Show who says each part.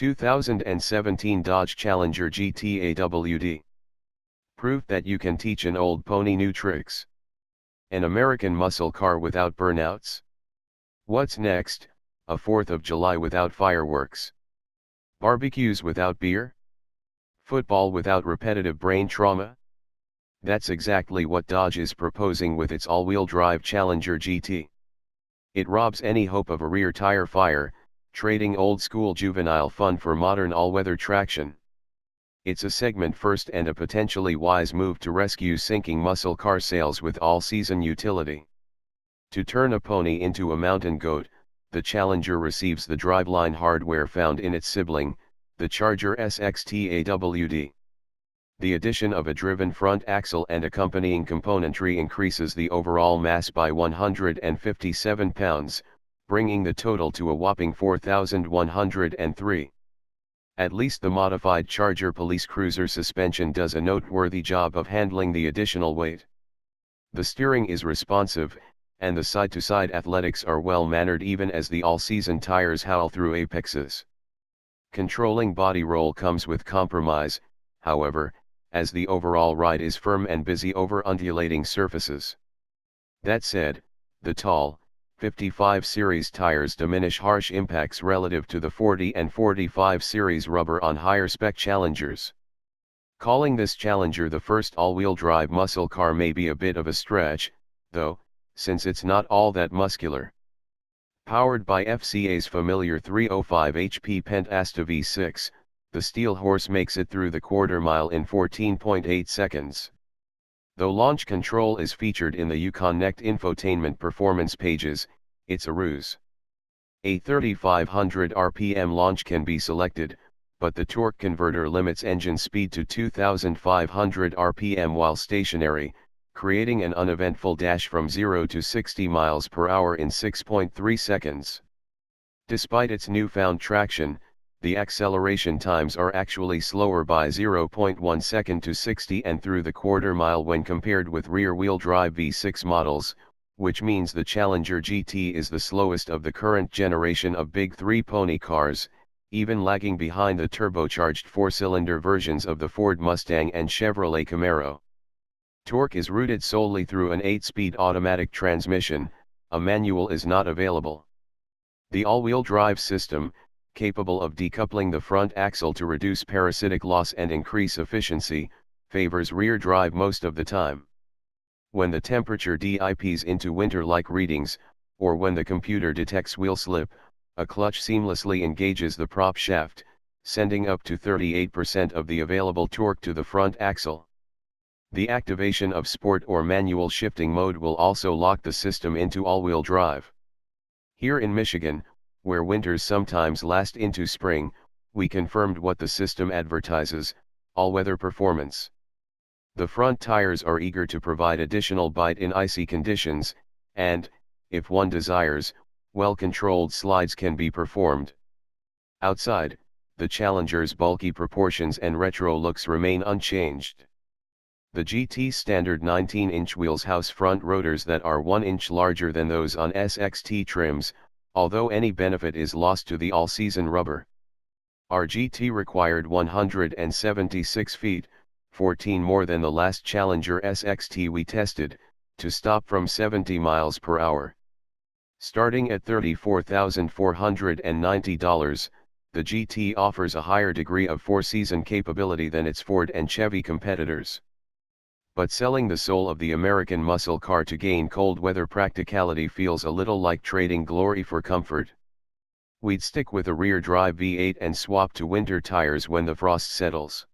Speaker 1: 2017 Dodge Challenger GT AWD. Proof that you can teach an old pony new tricks. An American muscle car without burnouts. What's next? A 4th of July without fireworks. Barbecues without beer? Football without repetitive brain trauma? That's exactly what Dodge is proposing with its all-wheel drive Challenger GT. It robs any hope of a rear tire fire, trading old-school juvenile fun for modern all-weather traction. It's a segment first and a potentially wise move to rescue sinking muscle car sales with all-season utility. To turn a pony into a mountain goat, the Challenger receives the driveline hardware found in its sibling, the Charger SXT AWD. The addition of a driven front axle and accompanying componentry increases the overall mass by 157 pounds, bringing the total to a whopping 4,103. At least the modified Charger police cruiser suspension does a noteworthy job of handling the additional weight. The steering is responsive, and the side-to-side athletics are well-mannered even as the all-season tires howl through apexes. Controlling body roll comes with compromise, however, as the overall ride is firm and busy over undulating surfaces. That said, the tall, 55 series tires diminish harsh impacts relative to the 40 and 45 series rubber on higher-spec Challengers. Calling this Challenger the first all-wheel drive muscle car may be a bit of a stretch, though, since it's not all that muscular. Powered by FCA's familiar 305 HP Pent Asta V6, the Steel Horse makes it through the quarter-mile in 14.8 seconds. Though launch control is featured in the Yukon Next infotainment performance pages, it's a ruse. A 3,500 RPM launch can be selected, but the torque converter limits engine speed to 2,500 RPM while stationary, creating an uneventful dash from 0 to 60 miles per hour in 6.3 seconds. Despite its newfound traction, the acceleration times are actually slower by 0.1 second to 60 and through the quarter mile when compared with rear-wheel drive V6 models, which means the Challenger GT is the slowest of the current generation of big three pony cars, even lagging behind the turbocharged four-cylinder versions of the Ford Mustang and Chevrolet Camaro. Torque is routed solely through an 8-speed automatic transmission, a manual is not available. The all-wheel drive system, capable of decoupling the front axle to reduce parasitic loss and increase efficiency, favors rear drive most of the time. When the temperature dips into winter-like readings, or when the computer detects wheel slip, a clutch seamlessly engages the prop shaft, sending up to 38% of the available torque to the front axle. The activation of sport or manual shifting mode will also lock the system into all-wheel drive. Here in Michigan, where winters sometimes last into spring, we confirmed what the system advertises: all-weather performance. The front tires are eager to provide additional bite in icy conditions, and, if one desires, well-controlled slides can be performed. Outside, the Challenger's bulky proportions and retro looks remain unchanged. The GT's standard 19-inch wheels house front rotors that are 1 inch larger than those on SXT trims, although any benefit is lost to the all-season rubber. Our GT required 176 feet, 14 more than the last Challenger SXT we tested, to stop from 70 miles per hour. Starting at $34,490, the GT offers a higher degree of four-season capability than its Ford and Chevy competitors. But selling the soul of the American muscle car to gain cold weather practicality feels a little like trading glory for comfort. We'd stick with a rear drive V8 and swap to winter tires when the frost settles.